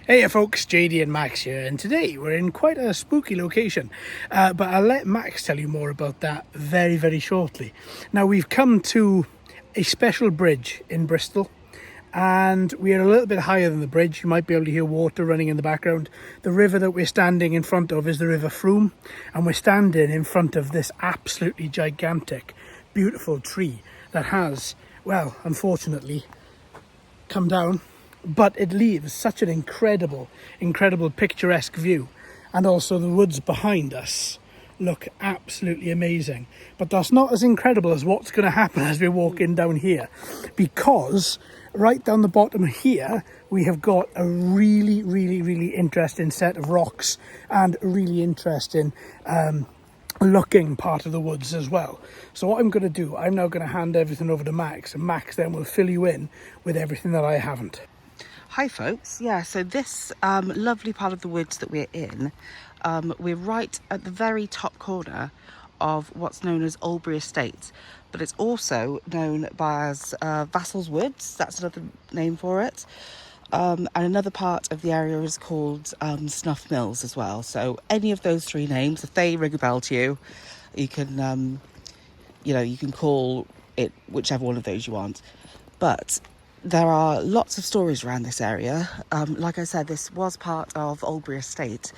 Hey folks, JD and Max here, and today we're in quite a spooky location, but I'll let Max tell you more about that very, very shortly. Now, we've come to a special bridge in Bristol, and we're a little bit higher than the bridge. You might be able to hear water running in the background. The river that we're standing in front of is the River Froome, and we're standing in front of this absolutely gigantic, beautiful tree that has, well, unfortunately, come down. But it leaves such an incredible picturesque view. And also the woods behind us look absolutely amazing. But that's not as incredible as what's going to happen as we're walking down here. Because right down the bottom here, we have got a really interesting set of rocks and a really interesting looking part of the woods as well. So what I'm going to do, I'm now going to hand everything over to Max, and Max then will fill you in with everything that I haven't. Hi folks, yeah, so this lovely part of the woods that we're in, we're right at the very top corner of what's known as Albury Estate, but it's also known as Vassal's Woods, that's another name for it, and another part of the area is called Snuff Mills as well. So any of those three names, if they ring a bell to you, you can, you can call it whichever one of those you want. But there are lots of stories around this area. Like I said, this was part of Albury Estate,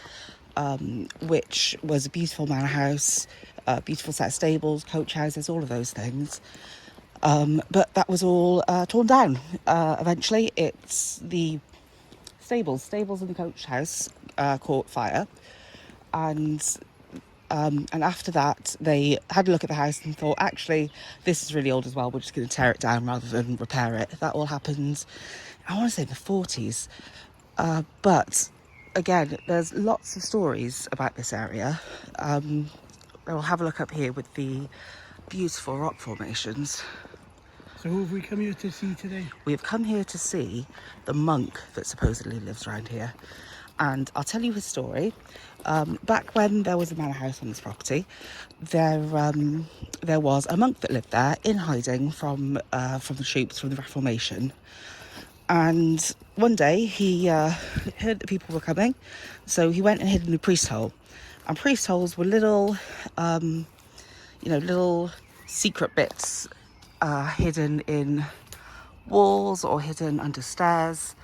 which was a beautiful manor house, a beautiful set of stables, coach houses, all of those things. But that was all torn down. Eventually, it's the stables and the coach house caught fire, and after that they had a look at the house and thought, actually, this is really old as well, we're just going to tear it down rather than repair it. That all happened, I want to say, in the 40s. But again, there's lots of stories about this area. We'll have a look up here with the beautiful rock formations. So who have we come here to see today? We have come here to see the monk that supposedly lives around here. And I'll tell you his story. Back when there was a manor house on this property, there was a monk that lived there in hiding from the troops, from the Reformation. And one day he heard that people were coming, so he went and hid in a priest hole. And priest holes were little secret bits hidden in walls or hidden under stairs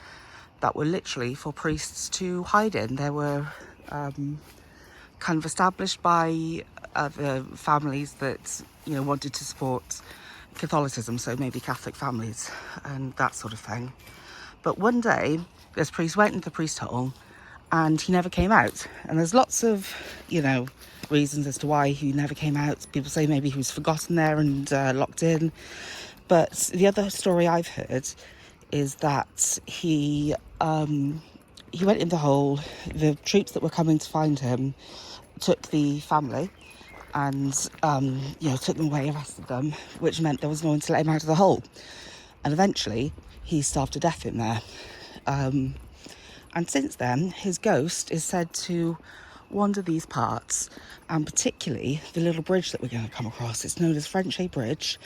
that were literally for priests to hide in. They were kind of established by the families that wanted to support Catholicism, so maybe Catholic families and that sort of thing. But one day this priest went into the priest hole and he never came out. And there's lots of reasons as to why he never came out. People say maybe he was forgotten there and locked in. But the other story I've heard is that he went in the hole. The troops that were coming to find him took the family and took them away, arrested them, which meant there was no one to let him out of the hole. And eventually he starved to death in there. And since then, his ghost is said to wander these parts, and particularly the little bridge that we're going to come across. It's known as Frenchay Bridge,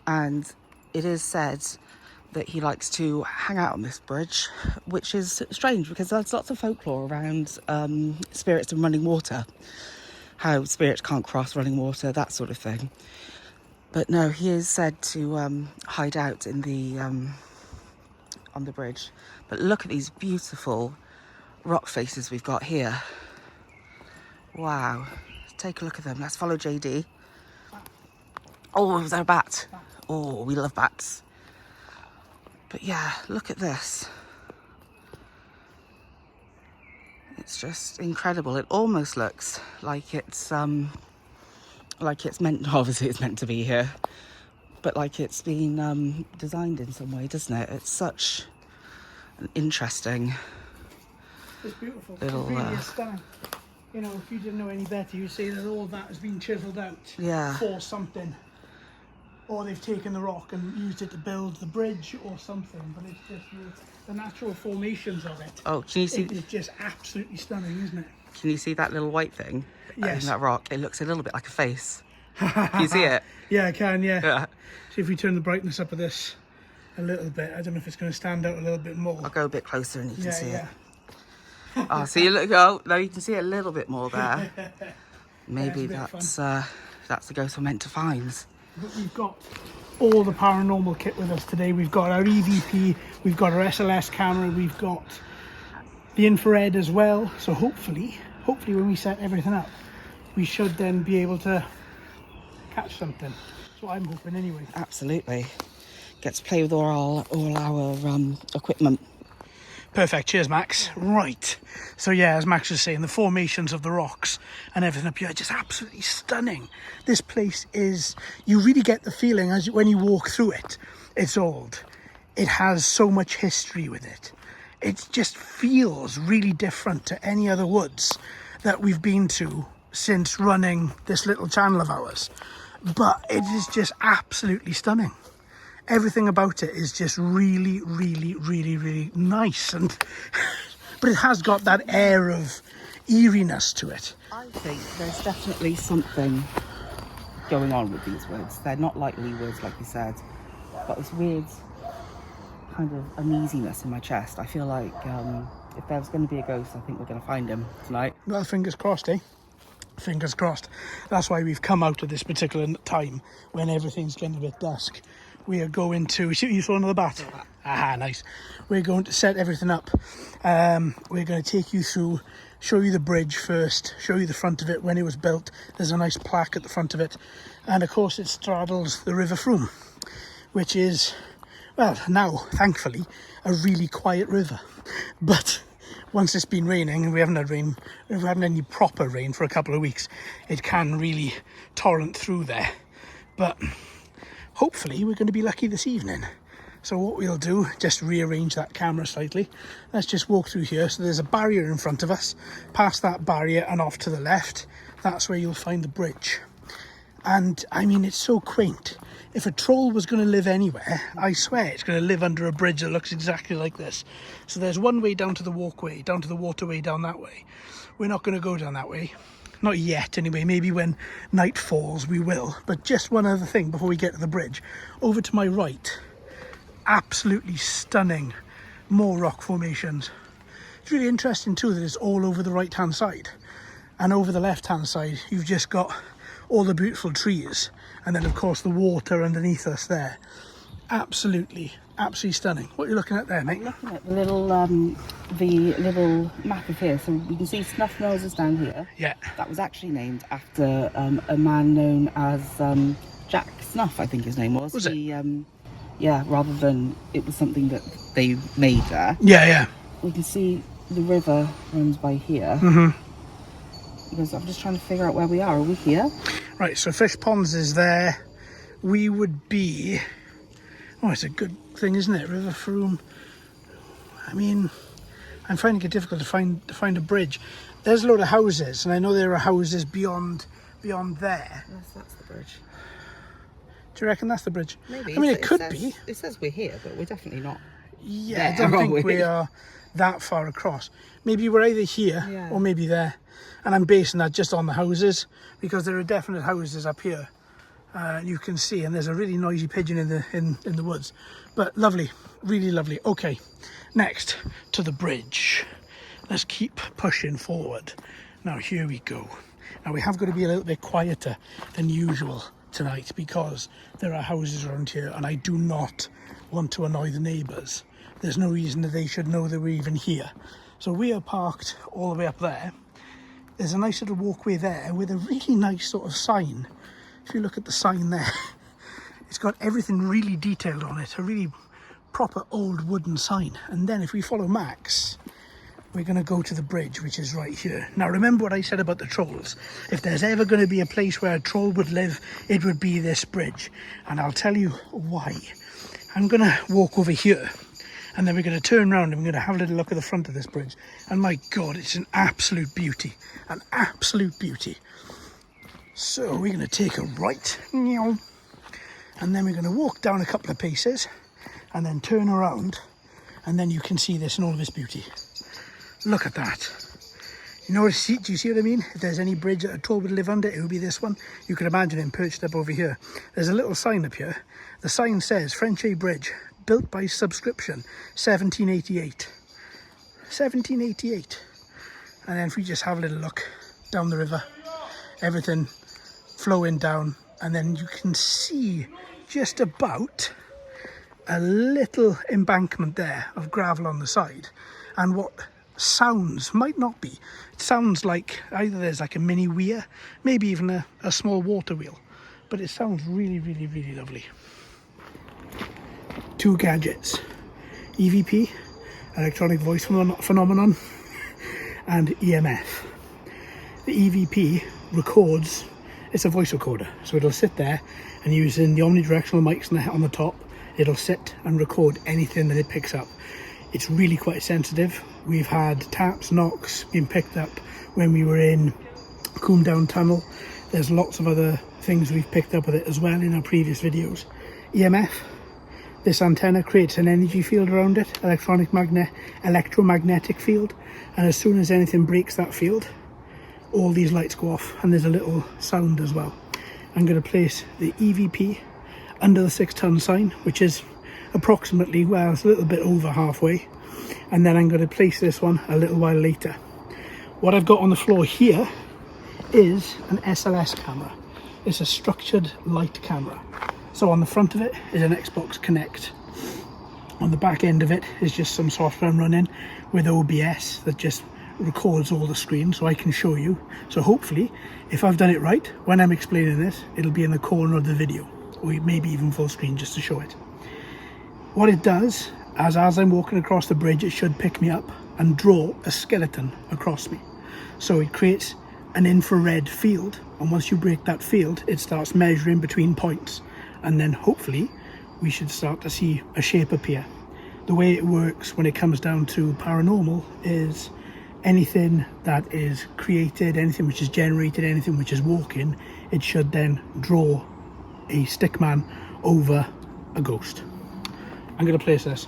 and it is said that he likes to hang out on this bridge, which is strange because there's lots of folklore around spirits and running water, how spirits can't cross running water, that sort of thing. But no, he is said to hide out in the on the bridge. But look at these beautiful rock faces we've got here. Wow, take a look at them. Let's follow JD. Oh, is there a bat? Oh, we love bats. But yeah, look at this. It's just incredible. It almost looks like it's meant, obviously it's meant to be here, but like it's been designed in some way, doesn't it? It's such an interesting It's beautiful. little It's really stunning. If you didn't know any better, you'd say that all that has been chiselled out for something. Or they've taken the rock and used it to build the bridge or something, but it's just the natural formations of it. Oh, can you see? It's just absolutely stunning, isn't it? Can you see that little white thing? Yes. In that rock? It looks a little bit like a face. Can you see it? Yeah, I can, yeah. See if we turn the brightness up of this a little bit. I don't know if it's going to stand out a little bit more. I'll go a bit closer and you can see it. Oh, so you look. Oh, no, you can see a little bit more there. Maybe Yeah, that's the ghost we're meant to find. But we've got all the paranormal kit with us today. We've got our EVP, we've got our SLS camera, we've got the infrared as well. So hopefully when we set everything up, we should then be able to catch something. That's what I'm hoping anyway. Absolutely. Get to play with all our equipment. Perfect, cheers Max. Right, so yeah, as Max was saying, the formations of the rocks and everything up here are just absolutely stunning. This place is, you really get the feeling when you walk through it, it's old. It has so much history with it. It just feels really different to any other woods that we've been to since running this little channel of ours. But it is just absolutely stunning. Everything about it is just really, really, really, really nice, and but it has got that air of eeriness to it. I think there's definitely something going on with these woods. They're not likely woods, like you said. Got this weird kind of uneasiness in my chest. I feel like if there's going to be a ghost, I think we're going to find him tonight. Well, fingers crossed, eh? Fingers crossed. That's why we've come out at this particular time when everything's getting a bit dusk. We are going to, you saw another bat? Ah, nice. We're going to set everything up. We're going to take you through, show you the bridge first, show you the front of it when it was built. There's a nice plaque at the front of it. And of course it straddles the River Froome, which is, well, now, thankfully, a really quiet river. But once it's been raining, and we haven't had any proper rain for a couple of weeks, it can really torrent through there. But hopefully we're going to be lucky this evening. So what we'll do, just rearrange that camera slightly. Let's just walk through here. So there's a barrier in front of us. Past that barrier and off to the left, that's where you'll find the bridge. And I mean, it's so quaint. If a troll was going to live anywhere, I swear it's going to live under a bridge that looks exactly like this. So there's one way down to the walkway, down to the waterway down that way. We're not going to go down that way. Not yet, anyway. Maybe when night falls, we will. But just one other thing before we get to the bridge. Over to my right, absolutely stunning, more rock formations. It's really interesting too that it's all over the right-hand side. And over the left-hand side, you've just got all the beautiful trees. And then, of course, the water underneath us there. Absolutely stunning. What are you looking at there, mate? Looking at the little map of here, so we can see Snuff Nose is down here. Yeah. That was actually named after a man known as Jack Snuff, I think his name was. Was it? Yeah, rather than it was something that they made there. Yeah. We can see the river runs by here. Because I'm just trying to figure out where we are. Are we here? Right, so Fish Ponds is there. We would be... Oh, it's a good thing, isn't it? River Froome. I mean, I'm finding it difficult to find a bridge. There's a load of houses, and I know there are houses beyond there. Yes, that's the bridge. Do you reckon that's the bridge? Maybe. I mean, it could be. It says we're here, but we're definitely not. Yeah, I don't think we are that far across. Maybe we're either here or maybe there. And I'm basing that just on the houses, because there are definite houses up here. You can see, and there's a really noisy pigeon in the woods. But lovely, really lovely. Okay, next to the bridge. Let's keep pushing forward. Now here we go. Now we have got to be a little bit quieter than usual tonight because there are houses around here and I do not want to annoy the neighbours. There's no reason that they should know that we're even here. So we are parked all the way up there. There's a nice little walkway there with a really nice sort of sign. If you look at the sign there, it's got everything really detailed on it, a really proper old wooden sign. And then if we follow Max, we're going to go to the bridge, which is right here. Now remember what I said about the trolls. If there's ever going to be a place where a troll would live, it would be this bridge. And I'll tell you why. I'm going to walk over here. And then we're going to turn around and we're going to have a little look at the front of this bridge. And my God, it's an absolute beauty. An absolute beauty. So we're going to take a right. And then we're going to walk down a couple of paces. And then turn around. And then you can see this in all of its beauty. Look at that. You know, do you see what I mean? If there's any bridge that a troll would live under, it would be this one. You can imagine him perched up over here. There's a little sign up here. The sign says, Frenchay Bridge. Built by subscription, 1788. 1788. And then if we just have a little look down the river, everything flowing down, and then you can see just about a little embankment there of gravel on the side, and what sounds might not be. It sounds like either there's like a mini weir, maybe even a small water wheel, but it sounds really, really, really lovely. Two gadgets: EVP, electronic voice phenomenon, and EMF. The EVP records, it's a voice recorder, so it'll sit there and using the omnidirectional mics on the top, it'll sit and record anything that it picks up. It's really quite sensitive. We've had taps, knocks being picked up when we were in Coombe Down Tunnel. There's lots of other things we've picked up with it as well in our previous videos. EMF, this antenna creates an energy field around it, electromagnetic field, and as soon as anything breaks that field, all these lights go off, and there's a little sound as well. I'm going to place the EVP under the 6-ton sign, which is approximately, well, it's a little bit over halfway, and then I'm going to place this one a little while later. What I've got on the floor here is an SLS camera. It's a structured light camera. So on the front of it is an Xbox Connect. On the back end of it is just some software I'm running with OBS that just records all the screen so I can show you. So hopefully, if I've done it right, when I'm explaining this, it'll be in the corner of the video, or maybe even full screen just to show it. What it does, as I'm walking across the bridge, it should pick me up and draw a skeleton across me. So it creates an infrared field, and once you break that field, it starts measuring between points, and then hopefully we should start to see a shape appear. The way it works when it comes down to paranormal is anything that is created, anything which is generated, anything which is walking, it should then draw a stickman over a ghost. I'm going to place this.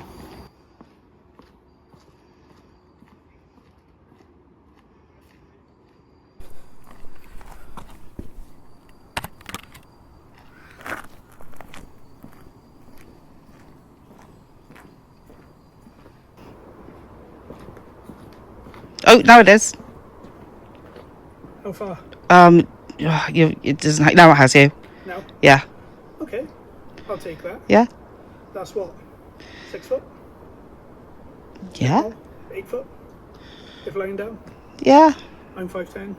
Oh, now it is. How far? It doesn't. Now it has you. No. Yeah. Okay, I'll take that. Yeah. That's what? 6 foot? Yeah. No, 8 foot? If lying down? Yeah. I'm 5'10".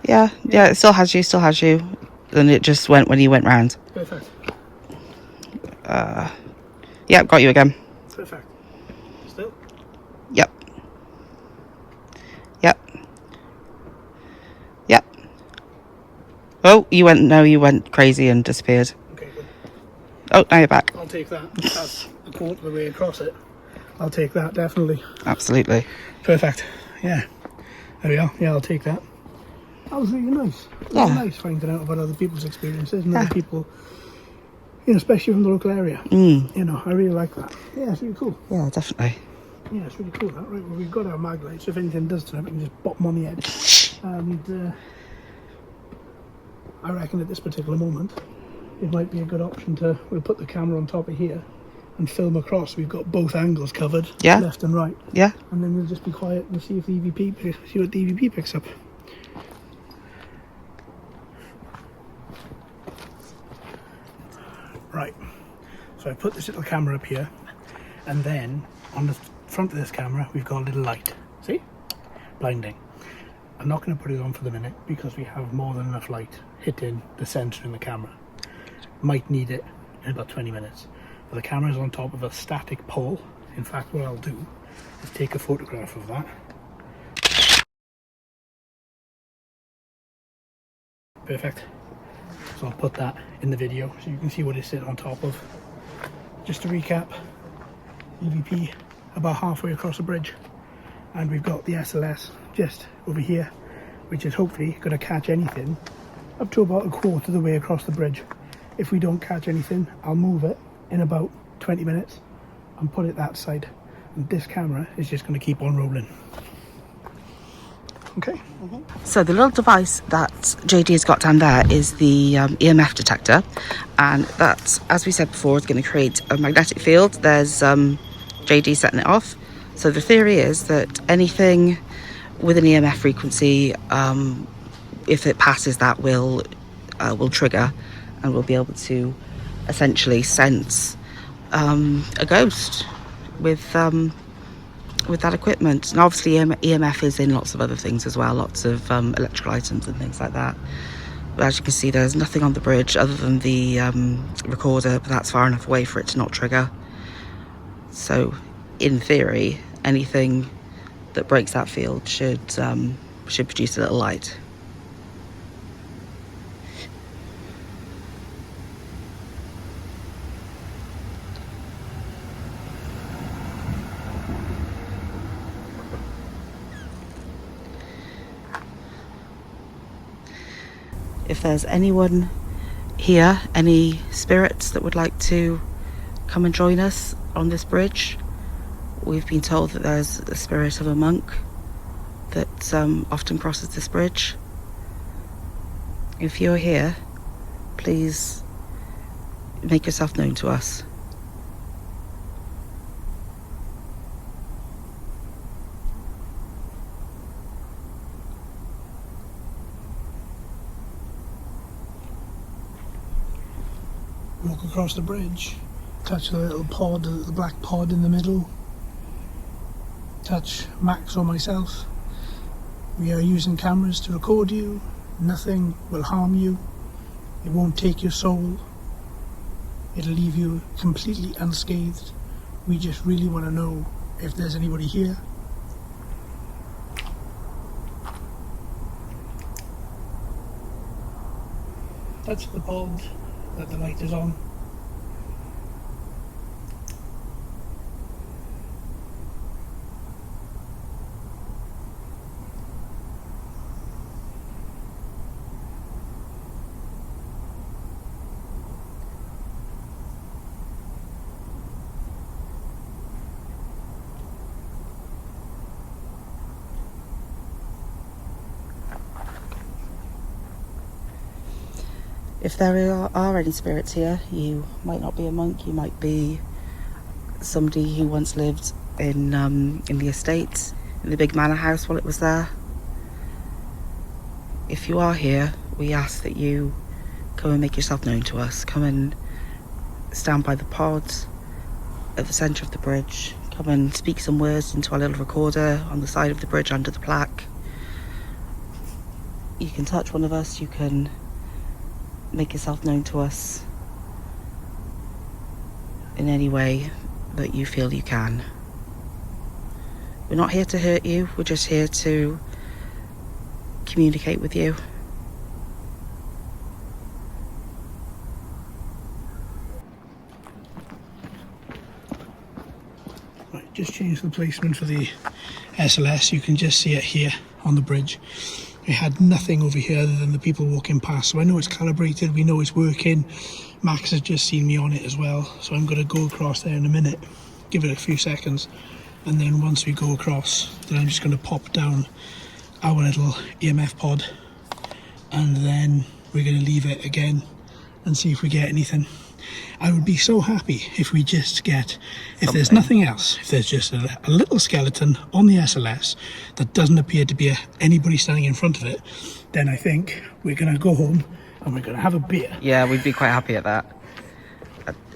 Yeah. Yeah. It still has you. Still has you. And it just went when you went round. Perfect. Yeah. Got you again. Perfect. Still? Yep. Yep. Yep. Oh, you went crazy and disappeared. Okay, good. Oh, now you're back. I'll take that. That's a quarter of the way across it. I'll take that, definitely. Absolutely. Perfect. Yeah. There we are. Yeah, I'll take that. That was really nice. It was nice finding out about other people's experiences and other people, especially from the local area. I really like that. Yeah, it's really cool. Yeah, definitely. Yeah, it's really cool. That, right? Well, we've got our mag lights. If anything does turn up, we can just pop them on the head. And I reckon at this particular moment, it might be a good option we'll put the camera on top of here and film across. We've got both angles covered, left and right. Yeah. And then we'll just be quiet and see what the EVP picks up. Right. So I put this little camera up here, and then on the front of this camera we've got a little light. See? Blinding. I'm not going to put it on for the minute because we have more than enough light hitting the sensor in the camera. Might need it in about 20 minutes. But the camera is on top of a static pole. In fact, what I'll do is take a photograph of that. Perfect. So I'll put that in the video so you can see what it's sitting on top of. Just to recap, EVP about halfway across the bridge, and we've got the SLS just over here, which is hopefully going to catch anything up to about a quarter of the way across the bridge. If we don't catch anything, I'll move it in about 20 minutes and put it that side, and this camera is just going to keep on rolling. Okay. So the little device that JD has got down there is the EMF detector, and that, as we said before, is going to create a magnetic field. There's JD setting it off. So the theory is that anything with an EMF frequency, if it passes that, will trigger, and we'll be able to essentially sense a ghost with that equipment. And obviously EMF is in lots of other things as well, lots of electrical items and things like that. But as you can see, there's nothing on the bridge other than the recorder, but that's far enough away for it to not trigger. So in theory, anything that breaks that field should produce a little light. If there's anyone here, any spirits that would like to come and join us on this bridge, we've been told that there's a spirit of a monk that often crosses this bridge. If you're here, please make yourself known to us. Walk across the bridge, touch the little pod, the black pod in the middle, touch Max or myself. We are using cameras to record you. Nothing will harm you. It won't take your soul. It'll leave you completely unscathed. We just really want to know if there's anybody here. Touch the pod that the light is on. If there are any spirits here, you might not be a monk, you might be somebody who once lived in the estate, in the big manor house while it was there. If you are here, we ask that you come and make yourself known to us. Come and stand by the pod at the centre of the bridge. Come and speak some words into our little recorder on the side of the bridge under the plaque. You can touch one of us, you can make yourself known to us in any way that you feel you can. We're not here to hurt you, we're just here to communicate with you. Right, just changed the placement for the SLS. You can just see it here on the bridge. We had nothing over here other than the people walking past, so I know it's calibrated, we know it's working. Max has just seen me on it as well, so I'm going to go across there in a minute, give it a few seconds, and then once we go across, then I'm just going to pop down our little EMF pod, and then we're going to leave it again and see if we get anything. I would be so happy if we just get, if there's nothing else, if there's just a little skeleton on the SLS that doesn't appear to be anybody standing in front of it, then I think we're going to go home and we're going to have a beer. Yeah, we'd be quite happy at that.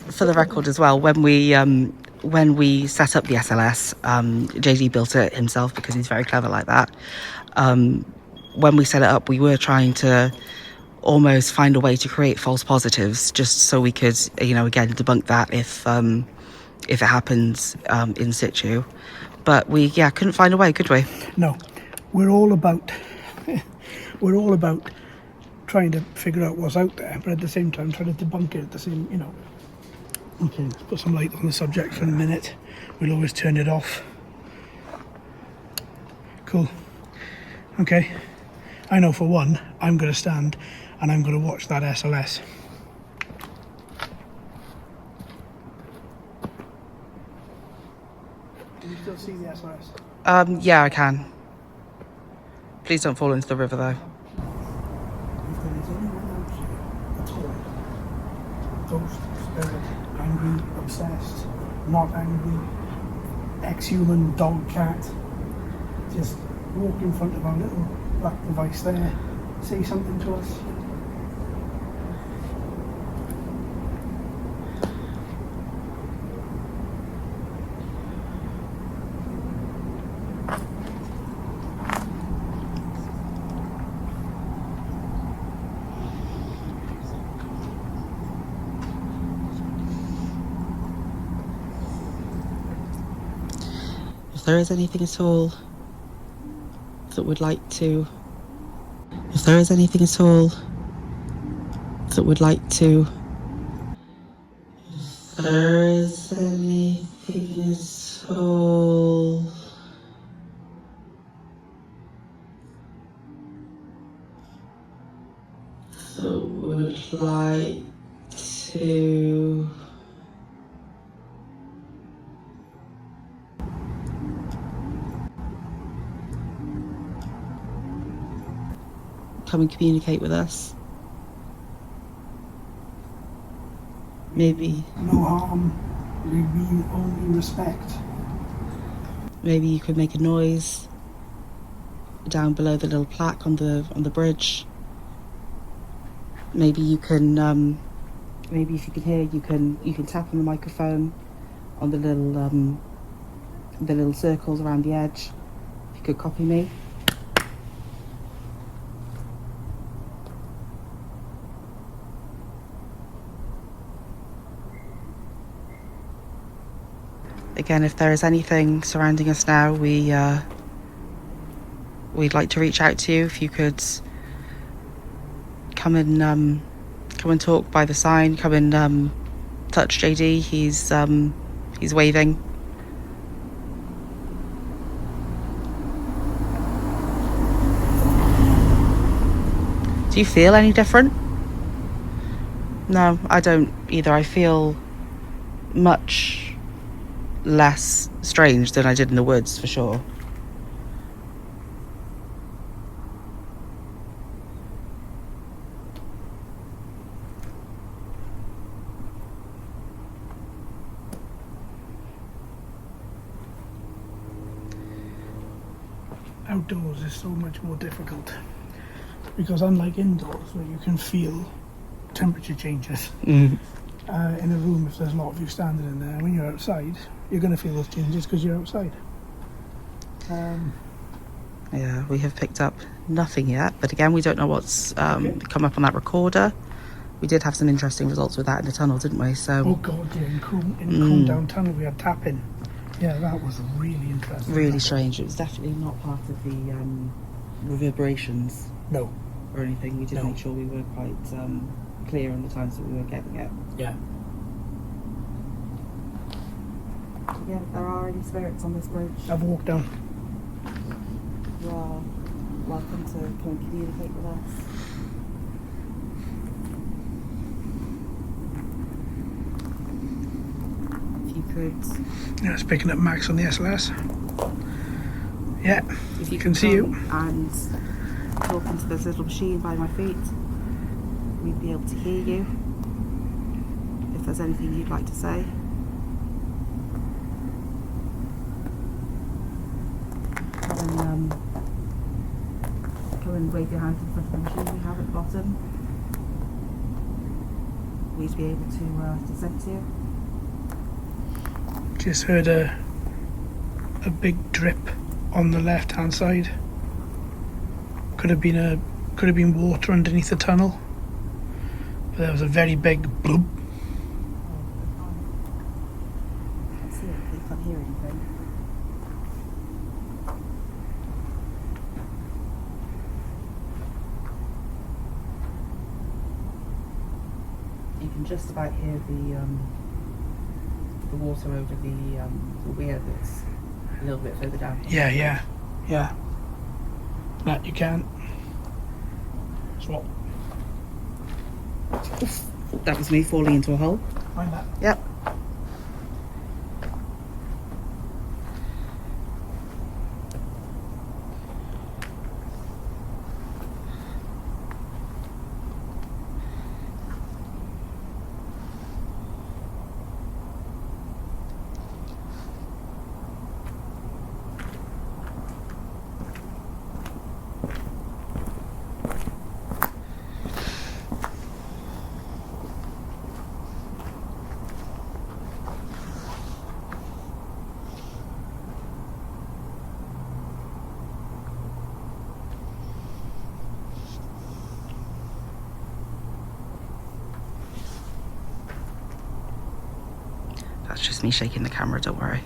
For the record as well, when we set up the SLS, JD built it himself because he's very clever like that. When we set it up, we were trying to almost find a way to create false positives just so we could, again, debunk that if it happens in situ. But we couldn't find a way, could we? No, we're all about trying to figure out what's out there, but at the same time trying to debunk it at the same, Okay, let's put some light on the subject for a minute. We'll always turn it off. Cool. Okay, I know for one, I'm going to stand and I'm going to watch that SLS. Can you still see the SLS? Yeah, I can. Please don't fall into the river though. If there is anyone out here at all, ghost, spirit, angry, obsessed, not angry, ex-human, dog, cat, just walk in front of our little black device there, say something to us. If there is anything at all that would like to, if there is anything at all that would like to, if there is anything at all that would like to, come and communicate with us. Maybe No harm, we mean only respect. maybe you could make a noise down below the little plaque on the bridge. Maybe you can maybe if you can hear, you can tap on the microphone on the little circles around the edge. If you could copy me. Again, if there is anything surrounding us now, we'd like to reach out to you. If you could come and talk by the sign. Come and touch JD. He's waving. Do you feel any different? No, I don't either. I feel much less strange than I did in the woods, for sure. Outdoors is so much more difficult because unlike indoors where you can feel temperature changes, in a room, if there's a lot of you standing in there, when you're outside you're going to feel those changes because you're outside. Yeah, we have picked up nothing yet, but again, we don't know what's come up on that recorder. We did have some interesting results with that in the tunnel, didn't we? So, oh god, yeah, in Combe Down Tunnel we had tapping. Yeah, that was really interesting. Really strange. It was definitely not part of the reverberations. No. Or anything. We did make sure we were quite clear on the times that we were getting it. Yeah. Yeah, if there are any spirits on this bridge, I've walked down. you are welcome to come and communicate with us. If you could... Yeah, it's picking up Max on the SLS. Yeah, If you can see you. And talk into this little machine by my feet, we'd be able to hear you. If there's anything you'd like to say. Come and wave your hand in front of the machine we have at the bottom. We'd be able to sense you. Just heard a big drip on the left hand side. Could have been water underneath the tunnel. But there was a very big bloop. I can't see anything, can't hear anything. You can just about hear the water over the weir that's a little bit further down. Yeah. That you can. Swap. That was me falling into a hole. Find that. Yep. That's just me shaking the camera, don't worry.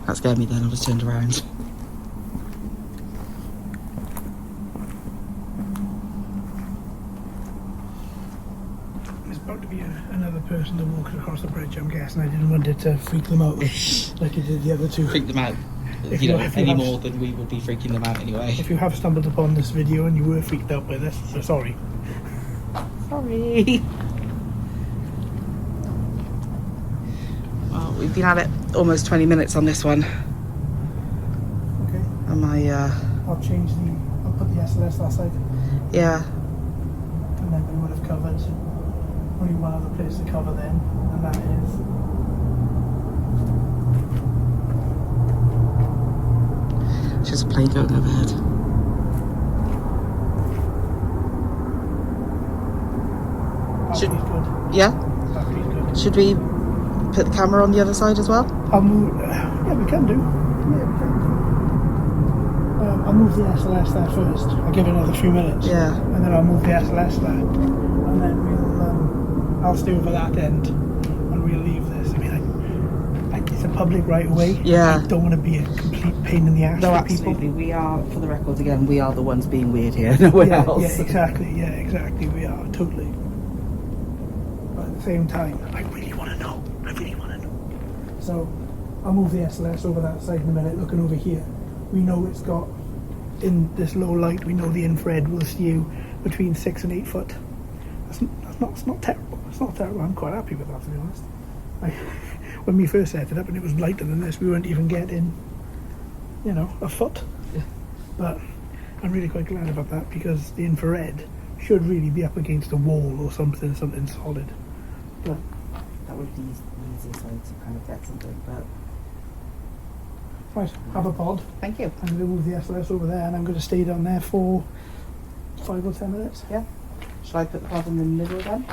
That scared me then, I was turned around. There's about to be another person that walks across the bridge, I'm guessing. I didn't want it to freak them out like you did the other two. Freak them out. More than we would be freaking them out anyway. If you have stumbled upon this video and you were freaked out by this, so sorry. Sorry. Well, we've been at it almost 20 minutes on this one. Okay. And I'll put the SLS that side. yeah. And then we would have covered only one other place to cover then, and that is... It's just a plane going overhead. That feels good. Yeah? That feels good. Should we put the camera on the other side as well? I'll move... yeah, we can do. I'll move the SLS there first. I'll give it another few minutes. Yeah. And then I'll move the SLS there. And then I'll stay over that end and we'll leave this. I mean, it's a public right of way. Yeah. I don't want to be a complete pain in the ass No, for absolutely. people. We are, for the record again, we are the ones being weird here. No one else. Yeah, exactly. Yeah, exactly. We are, totally. But at the same time, I really want to know. So, I'll move the SLS over that side in a minute, looking over here. We know it's got, in this low light, we know the infrared will skew between 6 and 8 foot. It's not terrible. It's not terrible. I'm quite happy with that, to be honest. When we first set it up and it was lighter than this, we weren't even getting, a foot. Yeah. But I'm really quite glad about that because the infrared should really be up against a wall or something solid. But That would be the easiest way to kind of get something, but... right, have a pod. Thank you. I'm going to move the SLS over there and I'm going to stay down there for 5 or 10 minutes. Yeah. Shall I put the pod in the middle again?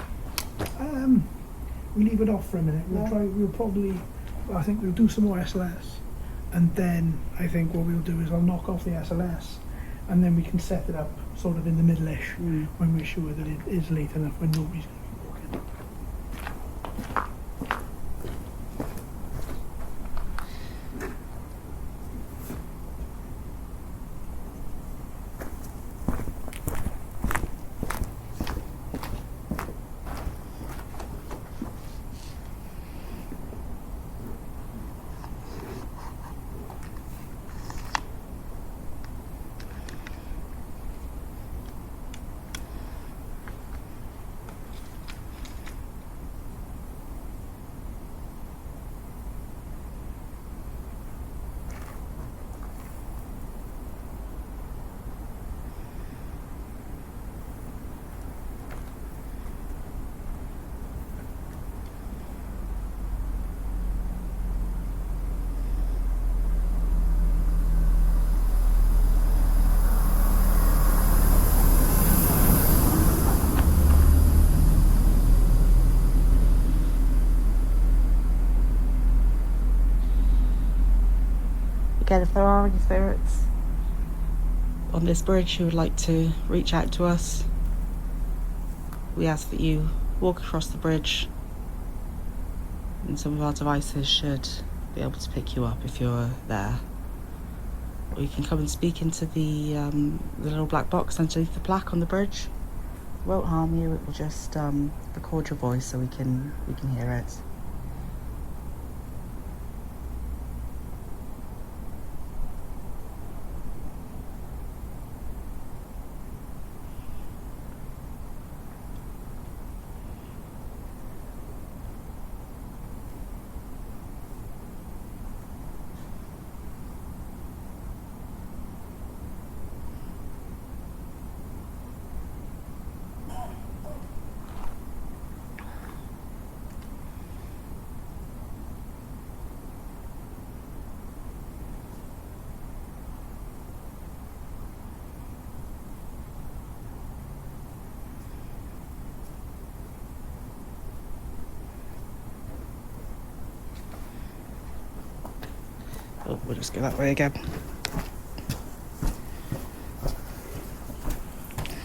We leave it off for a minute. I think we'll do some more SLS. And then I think what we'll do is I'll knock off the SLS and then we can set it up sort of in the middle-ish when we're sure that it is late enough when nobody's going to be walking. Again, if there are any spirits on this bridge who would like to reach out to us, we ask that you walk across the bridge and some of our devices should be able to pick you up if you're there. Or you can come and speak into the little black box underneath the plaque on the bridge. It won't harm you, it will just record your voice so we can hear it. we'll just go that way again.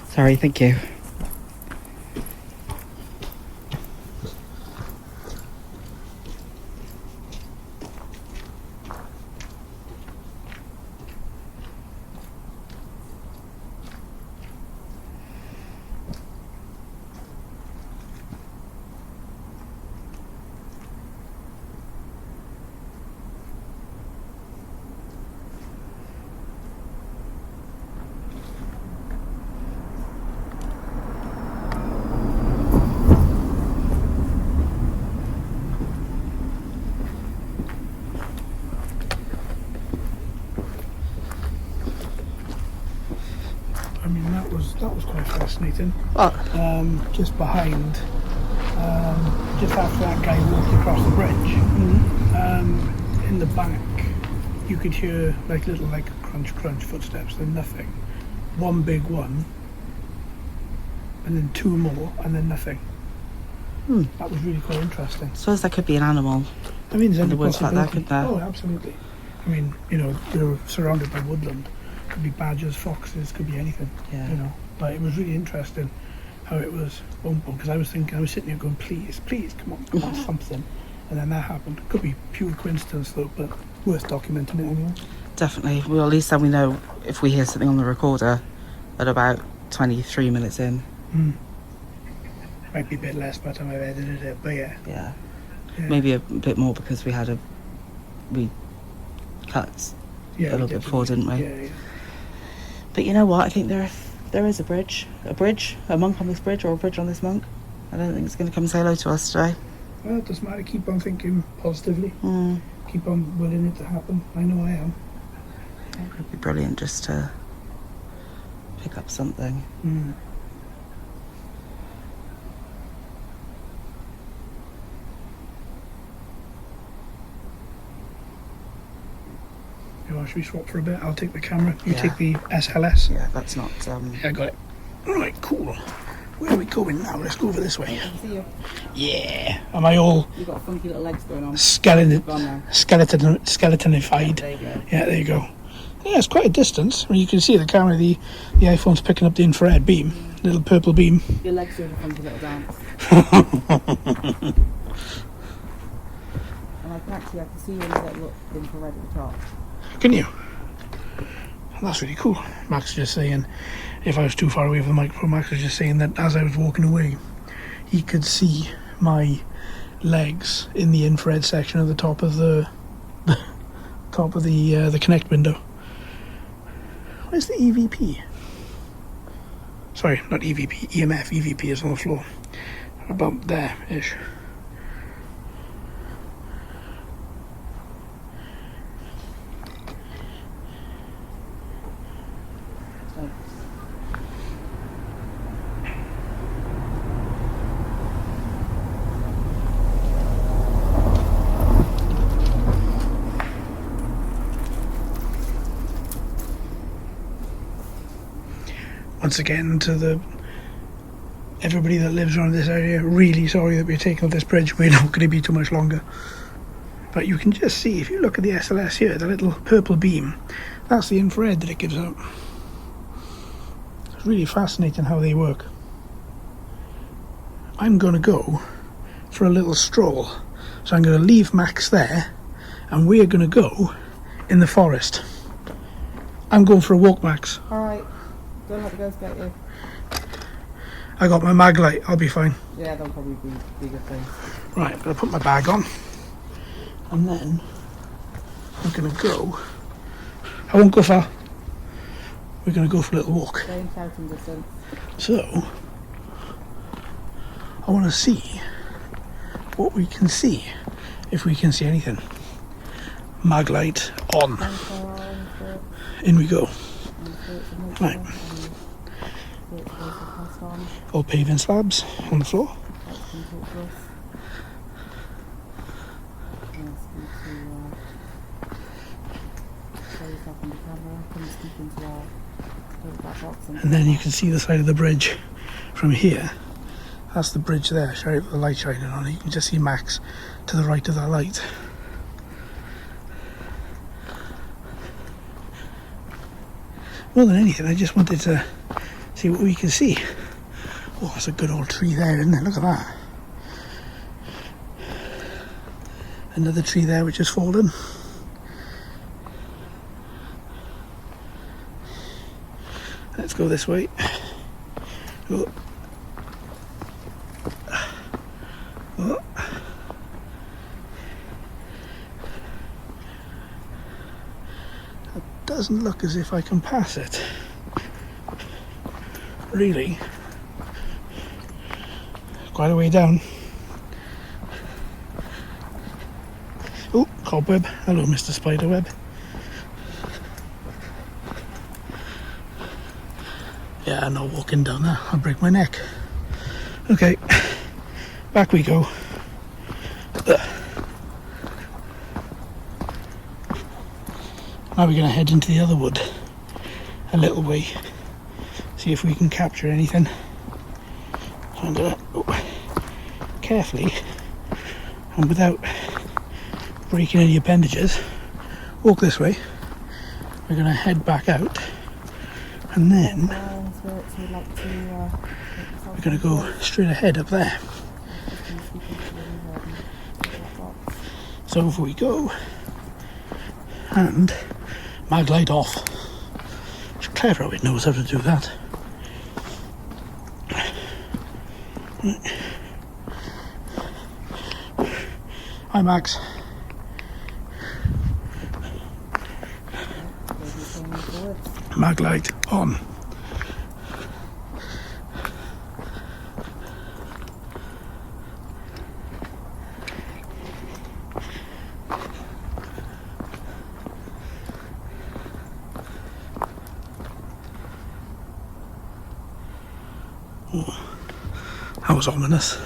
Sorry, thank you. I mean, that was quite fascinating. What? Just behind, just after that guy walked across the bridge, in the back, you could hear like little crunch footsteps, then nothing. One big one, and then two more, and then nothing. That was really quite interesting. I suppose that could be an animal. I mean, there's In the every woods like that, possibility. could there? Oh, absolutely. I mean, you know, you're surrounded by woodland. Could be badgers, foxes, could be anything. Yeah. You know, but it was really interesting how it was boom, because I was sitting here going, please, come on, something. And then that happened. Could be pure coincidence though, but worth documenting it anyway. Definitely. Well, at least then we know if we hear something on the recorder at about 23 minutes in. Might be a bit less by the time I've edited it, but yeah. Yeah. Maybe a bit more because we cut a little bit before, didn't we? Yeah. But you know what? I think there is a bridge, a monk on this bridge, or a bridge on this monk. I don't think it's going to come and say hello to us today. Well, it doesn't matter. Keep on thinking positively. Keep on willing it to happen. I know I am. It would be brilliant just to pick up something. Should we swap for a bit? I'll take the camera. You Yeah. take the SLS. Yeah, that's not... Yeah, I got it. Right, cool. Where are we going now? Let's go over this way. I can see you. Yeah. Am I all You've got funky little legs going on. skeletonified? There you go. Yeah, there you go. Yeah, it's quite a distance. I mean, you can see the camera, the iPhone's picking up the infrared beam, little purple beam. Your legs doing a funky little dance. And I can see you in that look infrared at the top. Can you? That's really cool. Max was just saying, if I was too far away from the microphone, Max was just saying that as I was walking away, he could see my legs in the infrared section at the top of the the connect window. Where's the EVP? Sorry, not EVP, EMF. EVP is on the floor. About there-ish. Once again, to everybody that lives around this area, really sorry that we're taking off this bridge. We're not going to be too much longer. But you can just see, if you look at the SLS here, the little purple beam, that's the infrared that it gives out. It's really fascinating how they work. I'm going to go for a little stroll. So I'm going to leave Max there, and we're going to go in the forest. I'm going for a walk, Max. Alright. Don't let the ghost get you. I got my mag light, I'll be fine. Yeah, that'll probably be a good thing. Right, I'm going to put my bag on. And then I'm going to go. I won't go far. We're going to go for a little walk. Stay in shouting distance. So, I want to see what we can see. If we can see anything. Mag light on. In we go. Right. All paving slabs on the floor. And then you can see the side of the bridge from here. That's the bridge there, sorry, with the light shining on it. You can just see Max to the right of that light. more than anything, I just wanted to see what we can see. Oh, that's a good old tree there, isn't it? Look at that. Another tree there which has fallen. Let's go this way. Oh. Oh. It doesn't look as if I can pass it. Really. Quite a way down. Oh, cobweb. Hello, Mr. Spiderweb. Yeah, I'm not walking down there. I'll break my neck. Okay, back we go. Now we're going to head into the other wood a little way. See if we can capture anything. So I'm going to carefully and without breaking any appendages walk this way. We're going to head back out and then we're going to go straight ahead up there. So over we go, and mag light off. It's clever how it knows how to do that. Hi Max. Mag light on. Oh, that was ominous.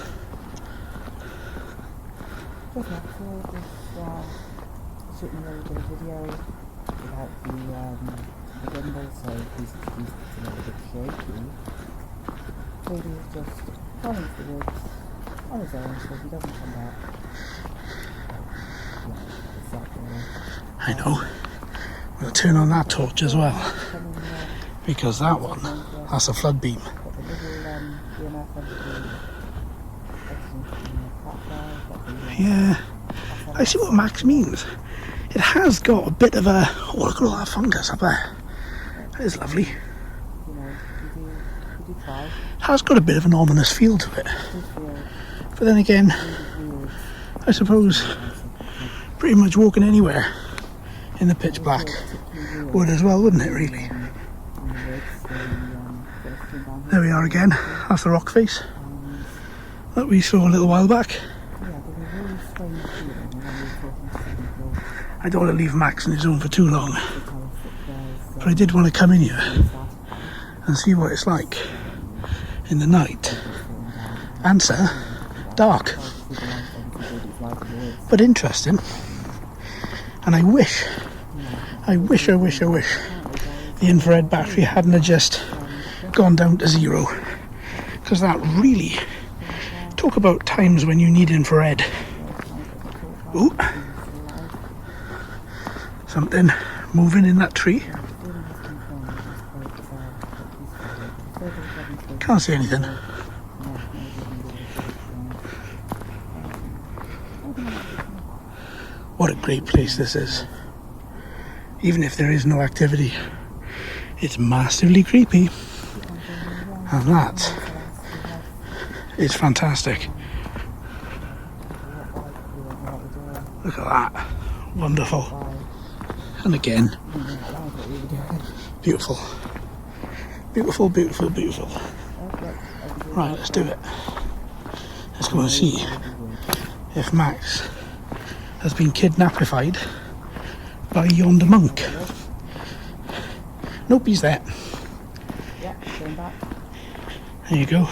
Shooting a really good video without the gimbal, so please excuse it's a little bit shaky. Toby is just gone into the woods on his own, so he doesn't come back. Yeah, exactly. I know. We'll turn on that torch as well, because that one, that's a flood beam. Yeah, I see what Max means. It has got a bit of a... Oh, look at all that fungus up there. That is lovely. It has got a bit of an ominous feel to it. But then again, I suppose pretty much walking anywhere in the pitch black would as well, wouldn't it, really? There we are again. That's the rock face that we saw a little while back. I don't want to leave Max on his own for too long, but I did want to come in here and see what it's like in the night. Answer, dark, but interesting. And I wish the infrared battery hadn't have just gone down to 0, because that really, talk about times when you need infrared. Ooh. Something moving in that tree. Can't see anything. What a great place this is. Even if there is no activity, it's massively creepy. And that is fantastic. Look at that. Wonderful. And again, beautiful. Beautiful, beautiful, beautiful. Right, let's do it. Let's go and see if Max has been kidnapified by yonder monk. Nope, he's there. Yeah, going back. There you go.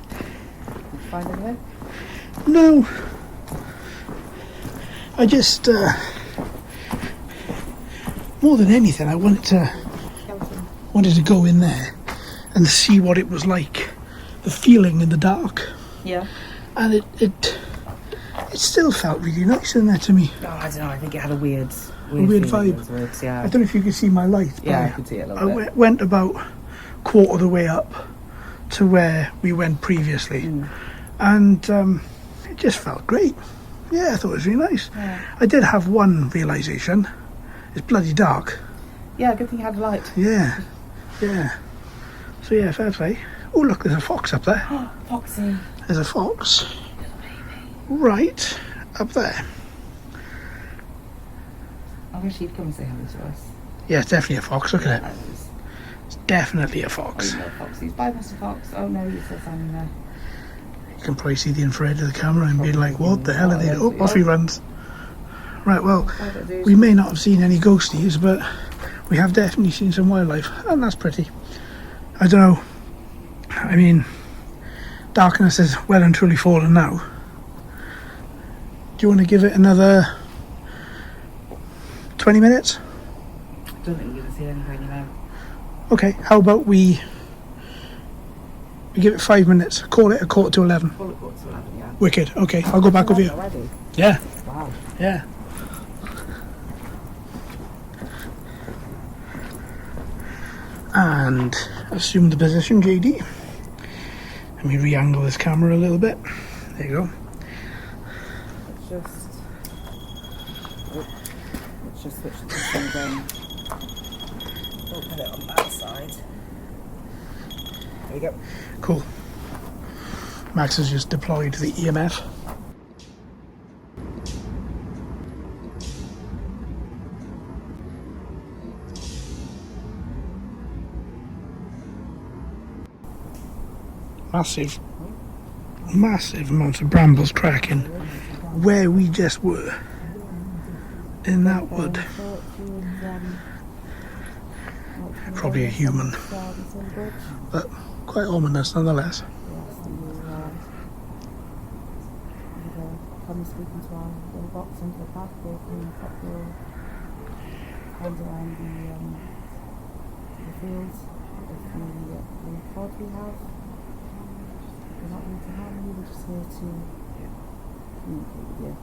Did you find anything? No. I just, more than anything, I wanted to go in there and see what it was like, the feeling in the dark. Yeah. And it still felt really nice in there to me. Oh, I don't know, I think it had a weird weird vibe. Those words, yeah. I don't know if you can see my light. Yeah, I but can see it a little bit. went about quarter of the way up to where we went previously, and it just felt great. Yeah, I thought it was really nice. Yeah. I did have one realisation. It's bloody dark. Yeah, good thing you had a light. Yeah, yeah. So yeah, fair play. Oh look, there's a fox up there. Foxy. There's a fox. Right up there. I wish he'd come and say hello to us. Yeah, it's definitely a fox. Look at it. Hellos. It's definitely a fox. Oh, no, Foxy's. Bye, Mr. Fox. Oh no, he's still standing there. You can probably see the infrared of the camera and be like, what the hell are they? Oh, off he runs. Right, well, we may not have seen any ghosties, but we have definitely seen some wildlife, and that's pretty. I don't know. I mean, darkness is well and truly fallen now. Do you want to give it another 20 minutes? I don't think you're going to see anything, you know. Okay, how about we give it 5 minutes, call it a quarter to 11. Call it quarter to 11, yeah. Wicked, okay, I'll go back with you. Already? Yeah, Wow. yeah. And assume the position, JD. Let me re-angle this camera a little bit. There you go. Let's just switch to this one again. We'll put it on that side. There we go. Cool. Max has just deployed the EMF. Massive amounts of brambles cracking where we just were in that wood. Probably a human, but quite ominous nonetheless. Come speaking to our little box into the path, go from the folklore, hands around the fields, with the pod we have. We're not here to harm you, we're just here to communicate with you.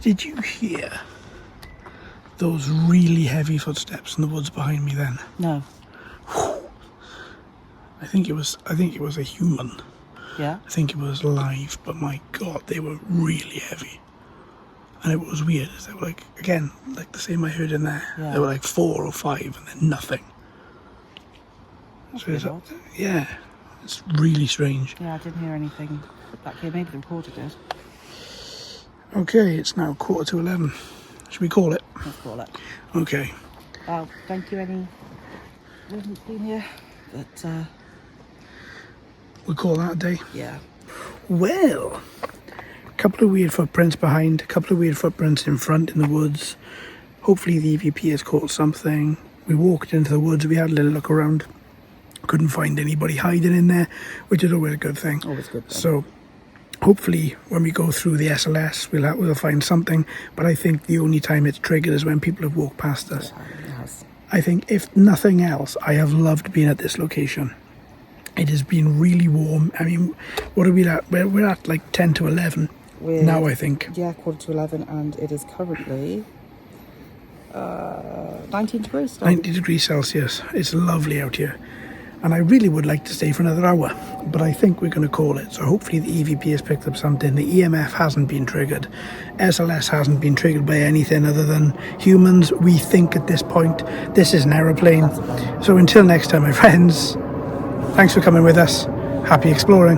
Did you hear those really heavy footsteps in the woods behind me then? No. I think it was a human. Yeah? I think it was live, but my God, they were really heavy. And it was weird. They were like, again, like the same I heard in there. Yeah. They were like 4 or 5 and then nothing. That's So it's, odd. yeah, it's really strange. Yeah, I didn't hear anything back here. Maybe the recorder did. Okay, it's now 11:15. Should we call it? Let's call it. Okay. Well, thank you, any residents been here. But, We'll call that a day. yeah. Well, a couple of weird footprints behind, a couple of weird footprints in front in the woods. Hopefully the EVP has caught something. We walked into the woods, we had a little look around. Couldn't find anybody hiding in there, which is always a good thing. Always good thing. So hopefully when we go through the SLS, we'll find something. But I think the only time it's triggered is when people have walked past us. Yes. I think if nothing else, I have loved being at this location. It has been really warm. I mean, what are we at? We're at like 10 to 11 now, I think. Yeah, 11:15, and it is currently 19 degrees still. 90 degrees Celsius. It's lovely out here. And I really would like to stay for another hour, but I think we're going to call it. So hopefully the EVP has picked up something. The EMF hasn't been triggered. SLS hasn't been triggered by anything other than humans. We think at this point this is an aeroplane. So until next time, my friends, thanks for coming with us. Happy exploring.